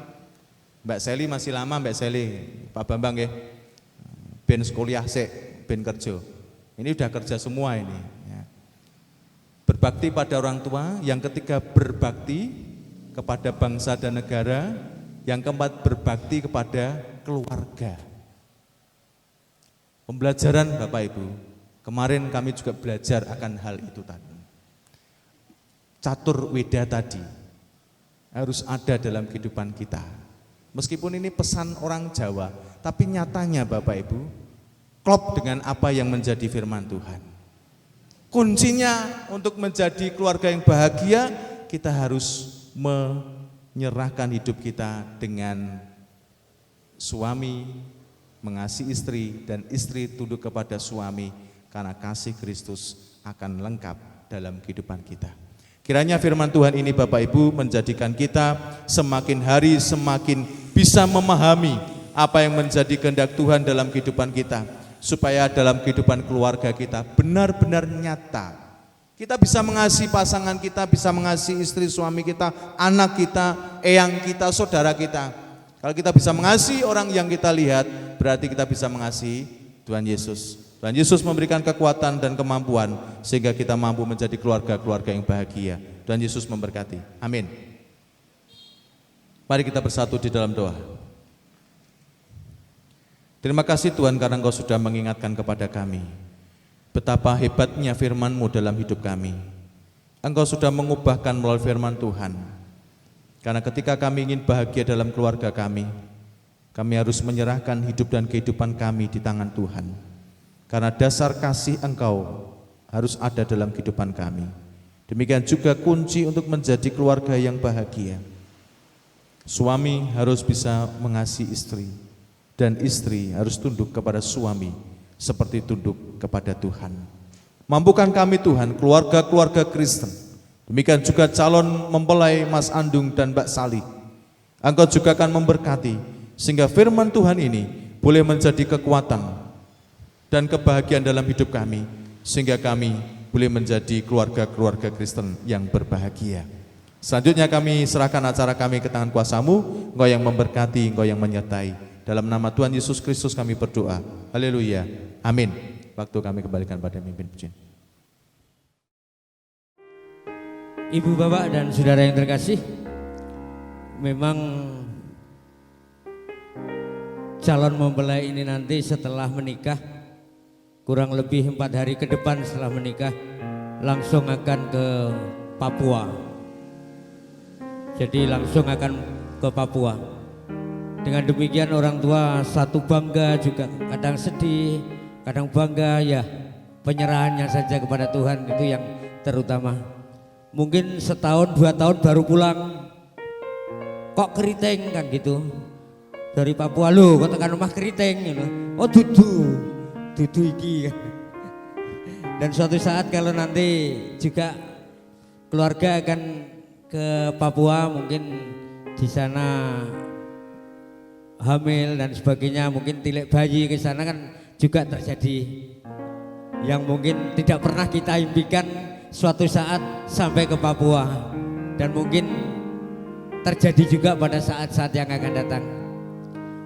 Mbak Seli masih lama, Mbak Seli, Pak Bambang ya, ben kuliah sik, ben kerja. Ini udah kerja semua ini. Berbakti pada orang tua, yang ketiga berbakti kepada bangsa dan negara, yang keempat berbakti kepada keluarga. Pembelajaran Bapak Ibu, kemarin kami juga belajar akan hal itu tadi. Catur weda tadi harus ada dalam kehidupan kita. Meskipun ini pesan orang Jawa, tapi nyatanya Bapak Ibu klop dengan apa yang menjadi firman Tuhan. Kuncinya untuk menjadi keluarga yang bahagia, kita harus menyerahkan hidup kita dengan suami mengasihi istri dan istri tunduk kepada suami, karena kasih Kristus akan lengkap dalam kehidupan kita. Kiranya firman Tuhan ini Bapak Ibu menjadikan kita semakin hari semakin bisa memahami apa yang menjadi kehendak Tuhan dalam kehidupan kita, supaya dalam kehidupan keluarga kita benar-benar nyata. Kita bisa mengasihi pasangan kita, bisa mengasihi istri suami kita, anak kita, eyang kita, saudara kita. Kalau kita bisa mengasihi orang yang kita lihat, berarti kita bisa mengasihi Tuhan Yesus. Tuhan Yesus memberikan kekuatan dan kemampuan sehingga kita mampu menjadi keluarga-keluarga yang bahagia. Tuhan Yesus memberkati. Amin. Mari kita bersatu di dalam doa. Terima kasih Tuhan karena Engkau sudah mengingatkan kepada kami betapa hebatnya firman-Mu dalam hidup kami. Engkau sudah mengubahkan melalui firman Tuhan. Karena ketika kami ingin bahagia dalam keluarga kami harus menyerahkan hidup dan kehidupan kami di tangan Tuhan. Karena dasar kasih Engkau harus ada dalam kehidupan kami. Demikian juga kunci untuk menjadi keluarga yang bahagia. Suami harus bisa mengasihi istri, dan istri harus tunduk kepada suami seperti tunduk kepada Tuhan. Mampukan kami Tuhan, keluarga-keluarga Kristen, demikian juga calon mempelai Mas Andung dan Mbak Sali, Engkau juga akan memberkati sehingga firman Tuhan ini boleh menjadi kekuatan dan kebahagiaan dalam hidup kami, sehingga kami boleh menjadi keluarga-keluarga Kristen yang berbahagia. Selanjutnya kami serahkan acara kami ke tangan kuasa-Mu, Engkau yang memberkati, Engkau yang menyertai. Dalam nama Tuhan Yesus Kristus kami berdoa. Haleluya. Amin. Waktu kami kembalikan pada mimpin pujian. Ibu, Bapak, dan saudara yang terkasih, memang calon mempelai ini nanti setelah menikah kurang lebih 4 hari ke depan setelah menikah langsung akan ke Papua. Jadi langsung akan ke Papua. Dengan demikian orang tua satu bangga juga, kadang sedih, kadang bangga, ya penyerahannya saja kepada Tuhan itu yang terutama. Mungkin setahun 2 tahun baru pulang, kok keriting kan gitu. Dari Papua lo kok tekan rumah keriting gitu. Oh dudu iki. Dan suatu saat kalau nanti juga keluarga akan ke Papua, mungkin di sana hamil dan sebagainya, mungkin tilik bayi ke sana kan juga terjadi yang mungkin tidak pernah kita impikan suatu saat sampai ke Papua, dan mungkin terjadi juga pada saat-saat yang akan datang.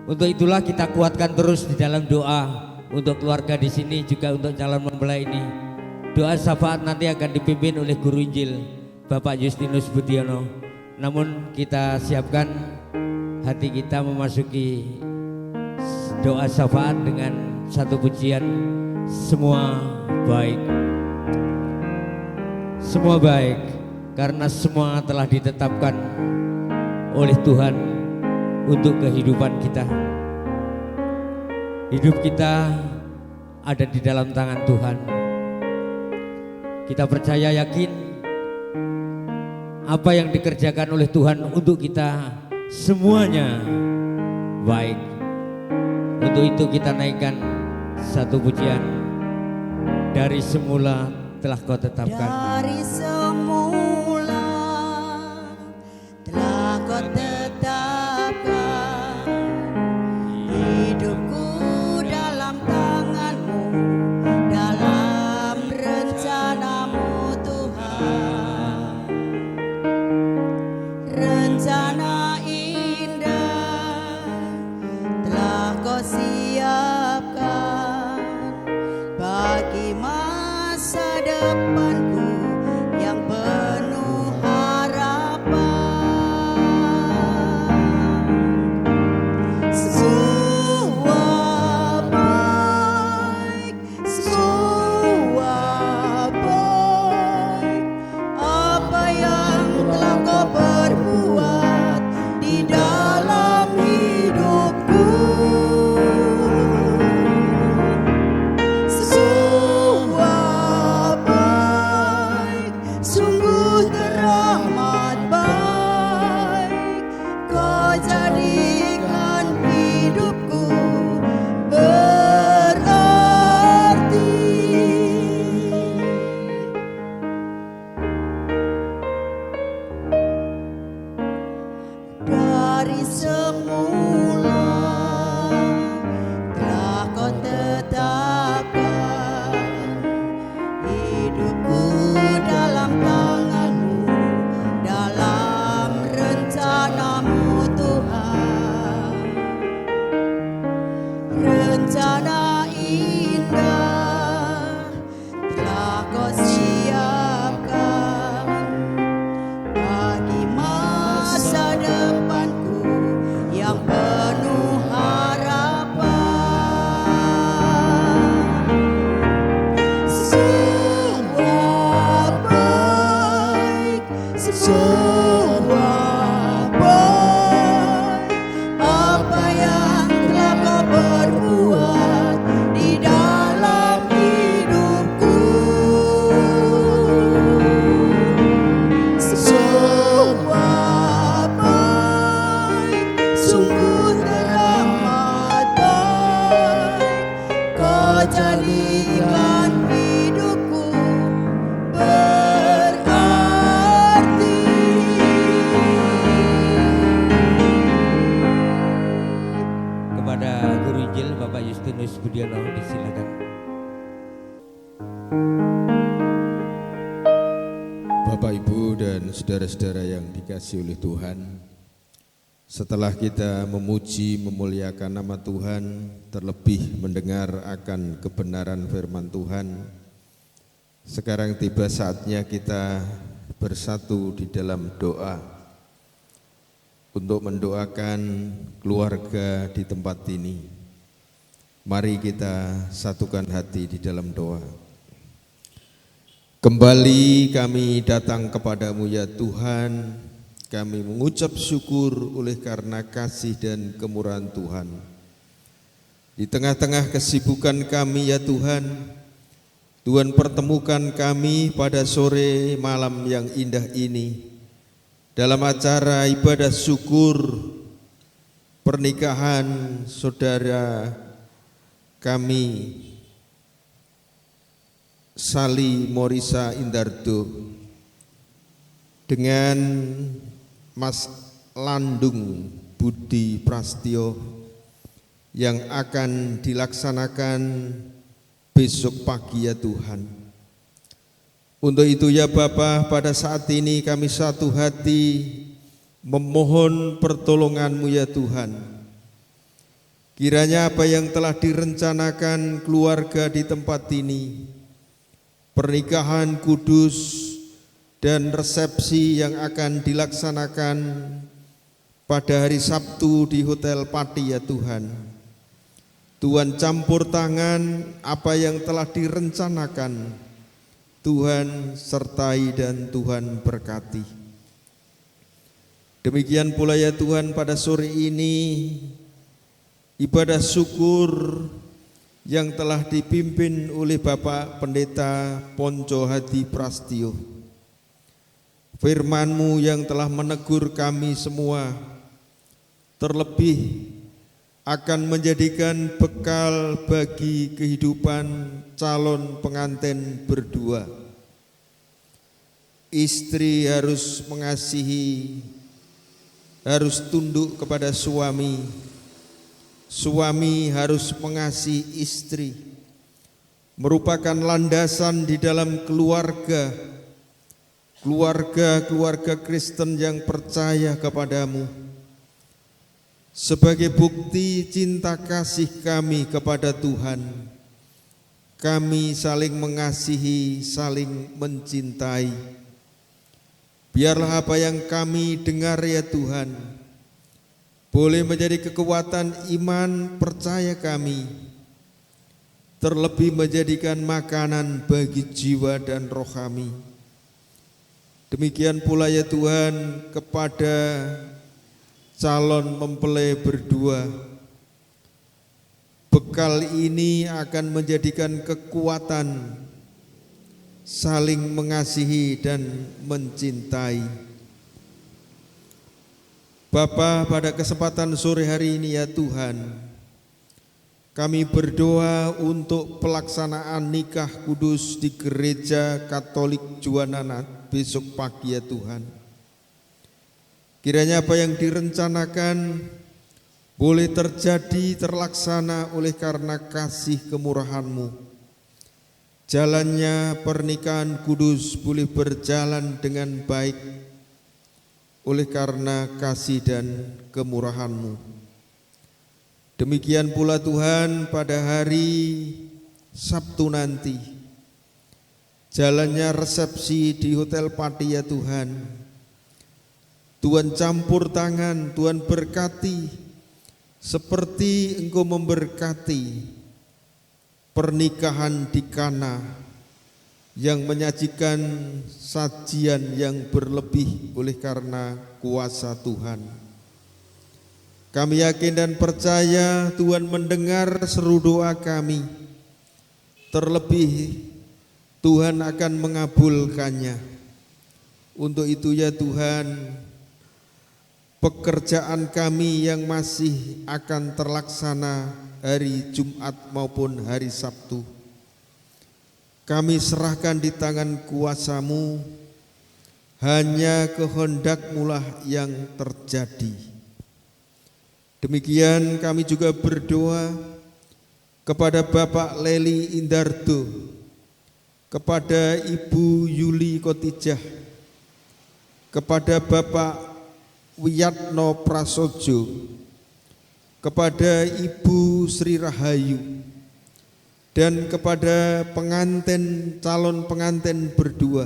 Untuk itulah kita kuatkan terus di dalam doa untuk keluarga di sini, juga untuk calon mempelai ini. Doa syafaat nanti akan dipimpin oleh Guru Injil Bapak Justinus Budiono. Namun kita siapkan hati kita memasuki doa syafaat dengan satu pujian, semua baik. Semua baik karena semua telah ditetapkan oleh Tuhan untuk kehidupan kita. Hidup kita ada di dalam tangan Tuhan. Kita percaya, yakin apa yang dikerjakan oleh Tuhan untuk kita semuanya baik. Untuk itu kita naikkan satu pujian, dari semula telah Kau tetapkan. Dari semula telah Kau tetapkan hidupku dalam tangan-Mu, dalam rencana-Mu Tuhan. Rencana indah telah Kau siapkan bagi masa depanku yang penuh harapan. Semua baik, semua baik, apa yang telah Kau perbuat di dalam hidupku. Semua baik, sungguh teramat baik. Kau jadikan hidupku berarti. Dari semula telah Kau tetapkan hidupku dalam tangan-Mu, dalam rencana-Mu Tuhan. Rencana indah telah Kau siapkan bagi masa depanku yang penuh harapan. Semua baik, semua baik, apa yang telah Kau perbuat di dalam hidupku. Semua baik, sungguh teramat baik. Kau jadikan hidupku berarti. Kepada Guru Injil Bapak Justinus Budiono disilakan. Bapak, Ibu, dan saudara-saudara yang dikasihi oleh Tuhan, setelah kita memuji, memuliakan nama Tuhan, terlebih mendengar akan kebenaran firman Tuhan, sekarang tiba saatnya kita bersatu di dalam doa untuk mendoakan keluarga di tempat ini. Mari kita satukan hati di dalam doa. Kembali kami datang kepadamu ya Tuhan. Kami mengucap syukur oleh karena kasih dan kemurahan Tuhan. Di tengah-tengah kesibukan kami ya Tuhan, Tuhan pertemukan kami pada sore malam yang indah ini dalam acara ibadah syukur pernikahan saudara kami Sali Morisa Indardo dengan Mas Landung Budi Prastio yang akan dilaksanakan besok pagi ya Tuhan. Untuk itu ya Bapa, pada saat ini kami satu hati memohon pertolongan-Mu ya Tuhan. Kiranya apa yang telah direncanakan keluarga di tempat ini, pernikahan kudus dan resepsi yang akan dilaksanakan pada hari Sabtu di Hotel Pati ya Tuhan. Tuhan campur tangan apa yang telah direncanakan, Tuhan sertai dan Tuhan berkati. Demikian pula ya Tuhan, pada sore ini ibadah syukur yang telah dipimpin oleh Bapak Pendeta Ponco Hadi Prastio. Firman-Mu yang telah menegur kami semua, terlebih akan menjadikan bekal bagi kehidupan calon pengantin berdua. Istri harus mengasihi, harus tunduk kepada suami. Suami harus mengasihi istri, merupakan landasan di dalam keluarga Kristen yang percaya kepadamu. Sebagai bukti cinta kasih kami kepada Tuhan, kami saling mengasihi, saling mencintai. Biarlah apa yang kami dengar ya Tuhan boleh menjadi kekuatan iman percaya kami, terlebih menjadikan makanan bagi jiwa dan roh kami. Demikian pula ya Tuhan kepada calon mempelai berdua, bekal ini akan menjadikan kekuatan saling mengasihi dan mencintai. Bapa, pada kesempatan sore hari ini ya Tuhan, kami berdoa untuk pelaksanaan nikah kudus di Gereja Katolik Juanana besok pagi ya Tuhan. Kiranya apa yang direncanakan boleh terjadi, terlaksana oleh karena kasih kemurahan-Mu. Jalannya pernikahan kudus boleh berjalan dengan baik oleh karena kasih dan kemurahan-Mu. Demikian pula Tuhan pada hari Sabtu nanti, jalannya resepsi di Hotel Pati ya Tuhan. Tuhan campur tangan, Tuhan berkati seperti Engkau memberkati pernikahan di Kana yang menyajikan sajian yang berlebih oleh karena kuasa Tuhan. Kami yakin dan percaya Tuhan mendengar seru doa kami. Terlebih Tuhan akan mengabulkannya. Untuk itu ya Tuhan, pekerjaan kami yang masih akan terlaksana hari Jumat maupun hari Sabtu, kami serahkan di tangan kuasa-Mu, hanya kehendak-Mu lah yang terjadi. Demikian kami juga berdoa kepada Bapak Leli Indardo, kepada Ibu Yuli Kotijah, kepada Bapak Wiyatno Prasojo, kepada Ibu Sri Rahayu, dan kepada pengantin, calon pengantin berdua.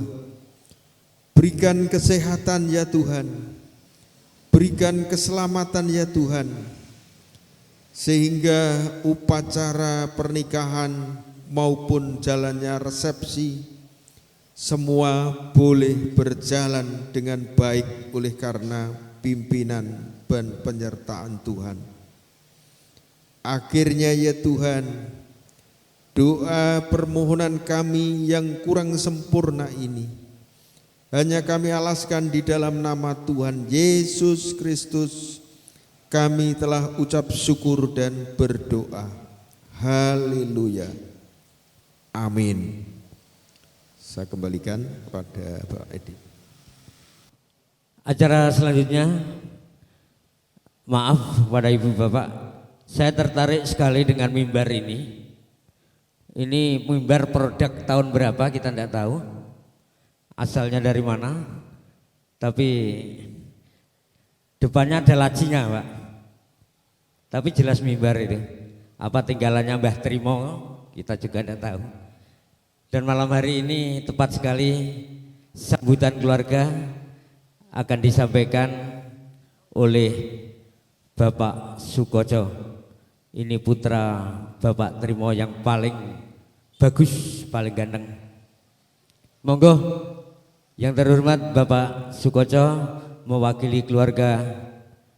Berikan kesehatan ya Tuhan, berikan keselamatan ya Tuhan, sehingga upacara pernikahan maupun jalannya resepsi semua boleh berjalan dengan baik oleh karena pimpinan dan penyertaan Tuhan. Akhirnya ya Tuhan, doa permohonan kami yang kurang sempurna ini hanya kami alaskan di dalam nama Tuhan Yesus Kristus. Kami telah ucap syukur dan berdoa. Haleluya. Amin. Saya kembalikan kepada Pak Edi. Acara selanjutnya, maaf kepada Ibu Bapak, saya tertarik sekali dengan mimbar ini. Ini mimbar produk tahun berapa kita tidak tahu, asalnya dari mana, tapi depannya ada lacinya Pak. Tapi jelas mimbar itu. Apa tinggalannya Mbah Trimo kita juga tidak tahu. Dan malam hari ini tepat sekali sambutan keluarga akan disampaikan oleh Bapak Sukoco. Ini putra Bapak Trimo yang paling bagus, paling ganteng. Monggo yang terhormat Bapak Sukoco mewakili keluarga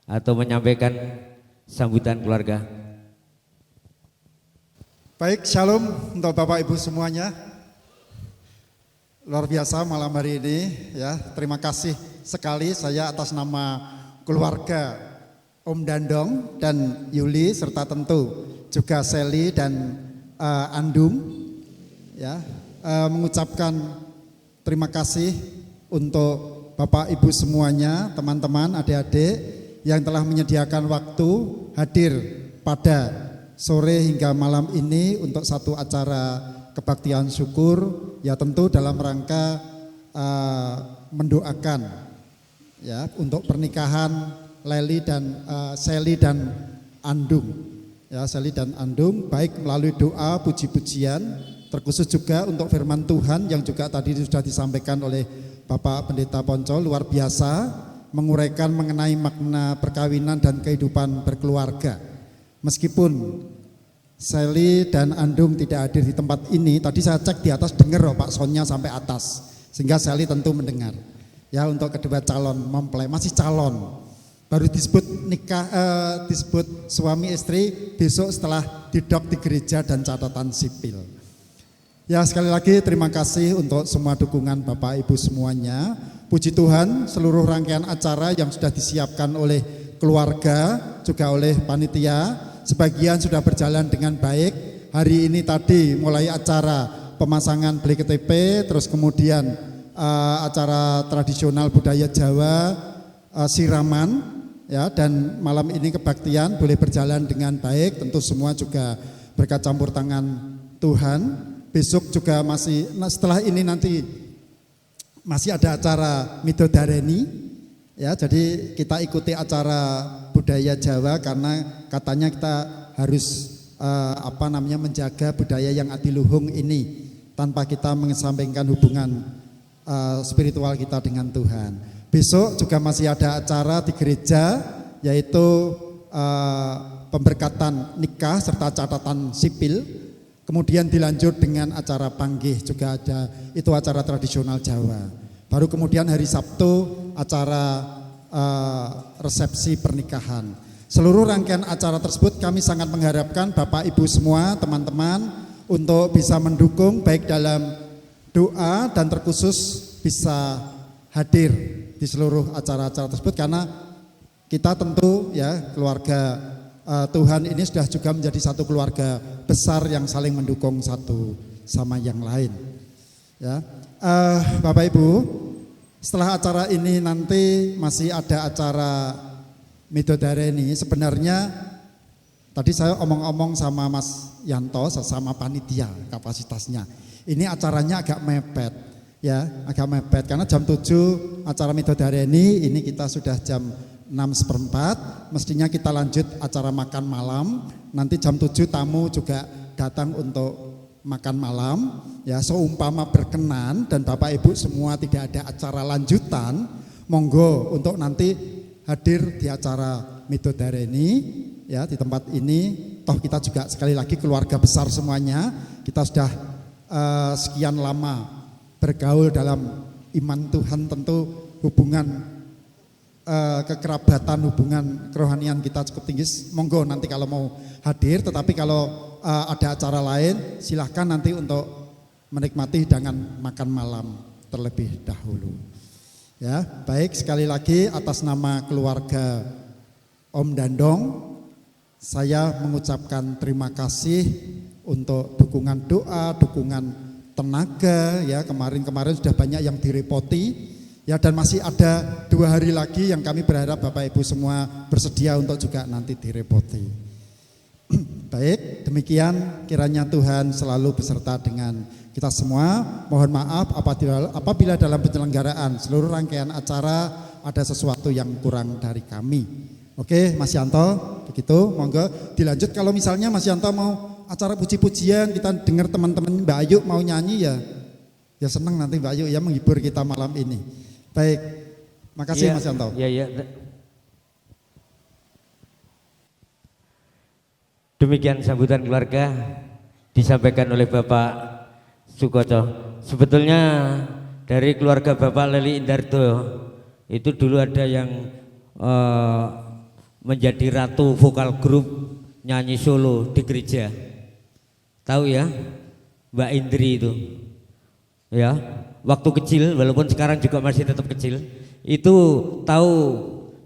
atau menyampaikan sambutan keluarga. Baik, shalom untuk Bapak Ibu semuanya. Luar biasa malam hari ini ya. Terima kasih sekali saya atas nama keluarga Om Dandong dan Yuli serta tentu juga Seli dan Andung ya, mengucapkan terima kasih untuk Bapak Ibu semuanya, teman-teman, adik-adik yang telah menyediakan waktu hadir pada sore hingga malam ini untuk satu acara kebaktian syukur, ya tentu dalam rangka mendoakan ya untuk pernikahan Seli dan Andung. Ya, Seli dan Andung baik melalui doa, puji-pujian, terkhusus juga untuk firman Tuhan yang juga tadi sudah disampaikan oleh Bapak Pendeta Ponco, luar biasa menguraikan mengenai makna perkawinan dan kehidupan berkeluarga. Meskipun Seli dan Andung tidak hadir di tempat ini, tadi saya cek di atas dengar Pak soundnya sampai atas, sehingga Seli tentu mendengar. Ya, untuk kedua calon mempelai masih calon, baru disebut nikah, disebut suami istri besok setelah didok di gereja dan catatan sipil. Ya, sekali lagi terima kasih untuk semua dukungan Bapak Ibu semuanya. Puji Tuhan, seluruh rangkaian acara yang sudah disiapkan oleh keluarga, juga oleh panitia, sebagian sudah berjalan dengan baik. Hari ini tadi mulai acara pemasangan beli KTP, terus kemudian acara tradisional budaya Jawa, siraman, ya, dan malam ini kebaktian boleh berjalan dengan baik. Tentu semua juga berkat campur tangan Tuhan. Besok juga masih, setelah ini nanti masih ada acara Midodareni, ya, jadi kita ikuti acara budaya Jawa karena katanya kita harus menjaga budaya yang adiluhung ini tanpa kita mengesampingkan hubungan spiritual kita dengan Tuhan. Besok juga masih ada acara di gereja, yaitu pemberkatan nikah serta catatan sipil. Kemudian dilanjut dengan acara panggih, juga ada, itu acara tradisional Jawa. Baru kemudian hari Sabtu acara resepsi pernikahan. Seluruh rangkaian acara tersebut kami sangat mengharapkan Bapak Ibu semua, teman-teman, untuk bisa mendukung baik dalam doa dan terkhusus bisa hadir di seluruh acara-acara tersebut, karena kita tentu ya keluarga Tuhan ini sudah juga menjadi satu keluarga besar yang saling mendukung satu sama yang lain. Ya, Bapak Ibu, setelah acara ini nanti masih ada acara Midodareni. Sebenarnya tadi saya omong-omong sama Mas Yanto, sama panitia kapasitasnya. Ini acaranya agak mepet, ya, agak mepet karena jam 7 acara Midodareni, ini kita sudah jam 6:15, mestinya kita lanjut acara makan malam. Nanti jam 7 tamu juga datang untuk makan malam. Ya, seumpama berkenan dan Bapak Ibu semua tidak ada acara lanjutan, monggo untuk nanti hadir di acara Midodareni. ya di tempat ini. Toh kita juga sekali lagi keluarga besar semuanya. Kita sudah sekian lama bergaul dalam iman Tuhan, tentu hubungan kekerabatan, hubungan kerohanian kita cukup tinggi. Monggo nanti kalau mau hadir, tetapi kalau ada acara lain silahkan nanti untuk menikmati hidangan makan malam terlebih dahulu. Ya, baik, sekali lagi atas nama keluarga Om Dandong, saya mengucapkan terima kasih untuk dukungan doa, dukungan tenaga. Ya, kemarin sudah banyak yang direpoti. Ya, dan masih ada 2 hari lagi yang kami berharap Bapak Ibu semua bersedia untuk juga nanti direpoti. Baik, demikian kiranya Tuhan selalu beserta dengan kita semua. Mohon maaf apabila dalam penyelenggaraan seluruh rangkaian acara ada sesuatu yang kurang dari kami. Oke, Mas Yanto, begitu, monggo dilanjut. Kalau misalnya Mas Yanto mau acara puji-pujian, kita dengar teman-teman Mbak Ayu mau nyanyi ya senang nanti Mbak Ayu ya menghibur kita malam ini. Baik, makasih Mas Yanto. Iya. Demikian sambutan keluarga disampaikan oleh Bapak Sukoco. Sebetulnya dari keluarga Bapak Leli Indarto itu dulu ada yang menjadi ratu vokal grup nyanyi solo di gereja. Tahu ya, Mbak Indri itu. Ya, waktu kecil walaupun sekarang juga masih tetap kecil, itu tahu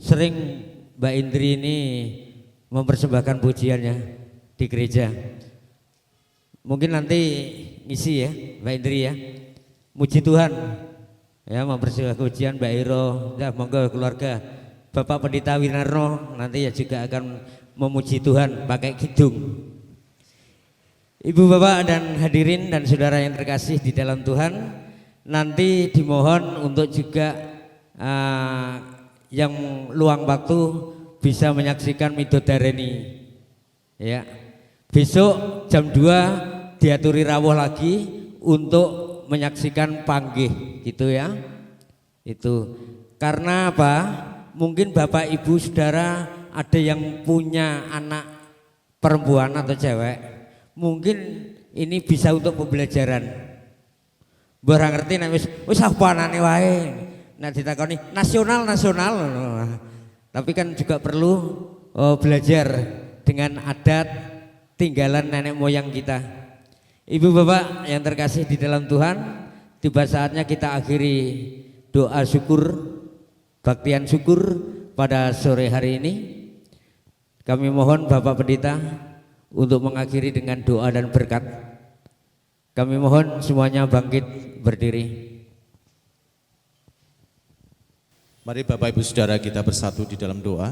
sering Mbak Indri ini mempersembahkan pujiannya di gereja. Mungkin nanti ngisi ya Mbak Indri ya, muji Tuhan ya, mempersembahkan pujian Mbak Iro ya, monggo keluarga Bapak Pendeta Winarno nanti ya juga akan memuji Tuhan pakai kidung. Ibu bapak dan hadirin dan saudara yang terkasih di dalam Tuhan, nanti dimohon untuk juga yang luang waktu bisa menyaksikan midodareni ya. Besok jam 2 diaturi rawuh lagi untuk menyaksikan panggih gitu ya. Itu karena apa? Mungkin Bapak Ibu Saudara ada yang punya anak perempuan atau cewek, mungkin ini bisa untuk pembelajaran. Mbah ngerti nek wis apanane wae. Nek ditakoni nasional. Tapi kan juga perlu belajar dengan adat tinggalan nenek moyang kita. Ibu bapak yang terkasih di dalam Tuhan, tiba saatnya kita akhiri doa syukur, baktian syukur pada sore hari ini. Kami mohon Bapak Pendeta untuk mengakhiri dengan doa dan berkat. Kami mohon semuanya bangkit berdiri. Mari Bapak Ibu Saudara kita bersatu di dalam doa.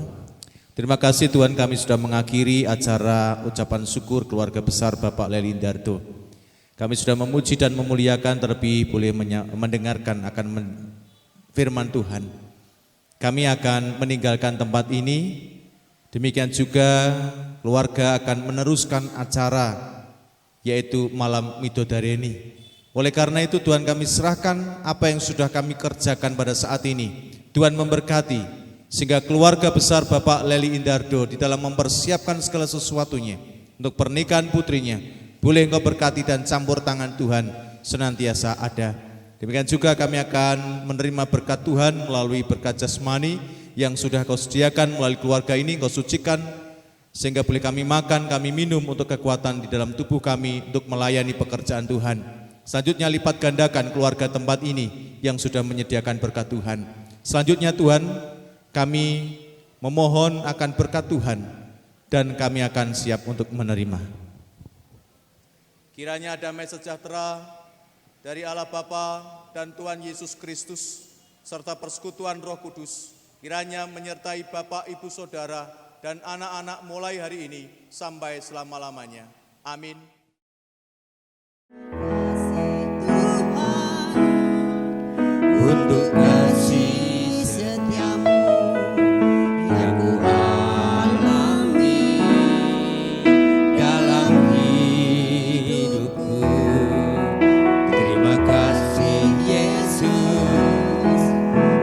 Terima kasih Tuhan, kami sudah mengakhiri acara ucapan syukur keluarga besar Bapak Leli Indarto. Kami sudah memuji dan memuliakan, terlebih boleh mendengarkan akan firman Tuhan. Kami akan meninggalkan tempat ini, demikian juga keluarga akan meneruskan acara yaitu malam midodareni. Oleh karena itu Tuhan, kami serahkan apa yang sudah kami kerjakan pada saat ini. Tuhan memberkati sehingga keluarga besar Bapak Leli Indarto di dalam mempersiapkan segala sesuatunya untuk pernikahan putrinya, boleh Engkau berkati dan campur tangan Tuhan senantiasa ada. Demikian juga kami akan menerima berkat Tuhan melalui berkat jasmani yang sudah Kau sediakan melalui keluarga ini. Kau sucikan sehingga boleh kami makan, kami minum untuk kekuatan di dalam tubuh kami untuk melayani pekerjaan Tuhan. Selanjutnya lipat gandakan keluarga tempat ini yang sudah menyediakan berkat Tuhan. Selanjutnya Tuhan, kami memohon akan berkat Tuhan dan kami akan siap untuk menerima. Kiranya damai sejahtera dari Allah Bapa dan Tuhan Yesus Kristus serta persekutuan Roh Kudus kiranya menyertai Bapak, Ibu, Saudara dan anak-anak mulai hari ini sampai selama-lamanya. Amin. Untuk kasih setiamu yang ku alami dalam hidupku. Terima kasih Yesus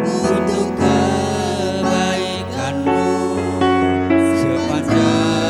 untuk kebaikanmu sepanjang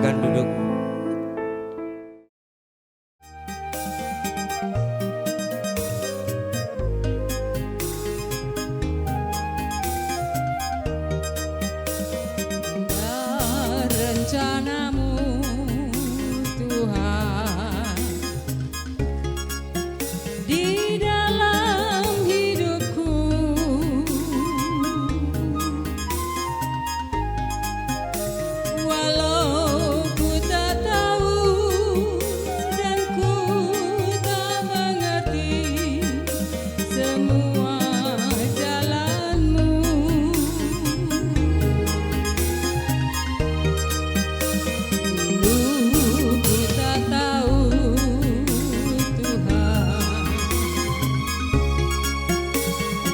silakan duduk. Rencanamu Tuhan di dalam hidupku, walau ku tak tahu dan ku tak mengerti semua jalanmu. Dulu ku tak tahu Tuhan,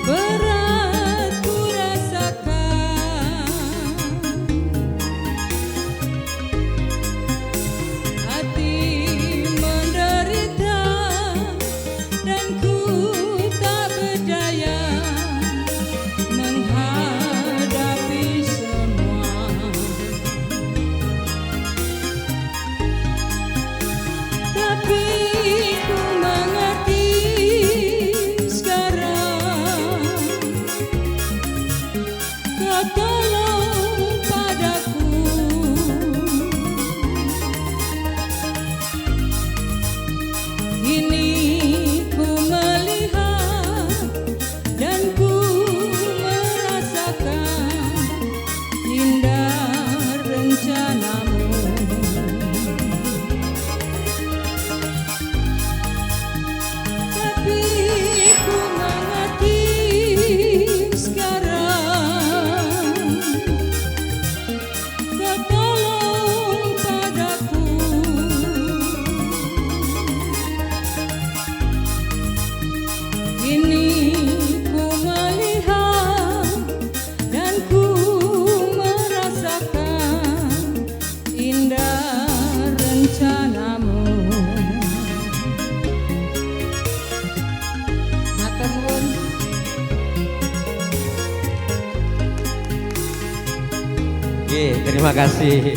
berat ku rasakan, hati menderita dan ku tak berdaya menghadapi semua. Tapi ku mengerti sekarang, Kau tolong padaku. Kini ku melihat dan ku merasakan indah rencanamu. Tapi ku mengerti sekarang, Kau tolong padaku. Kini ku melihat dan ku merasakan indah rencanamu. Matur nuwun. Terima kasih.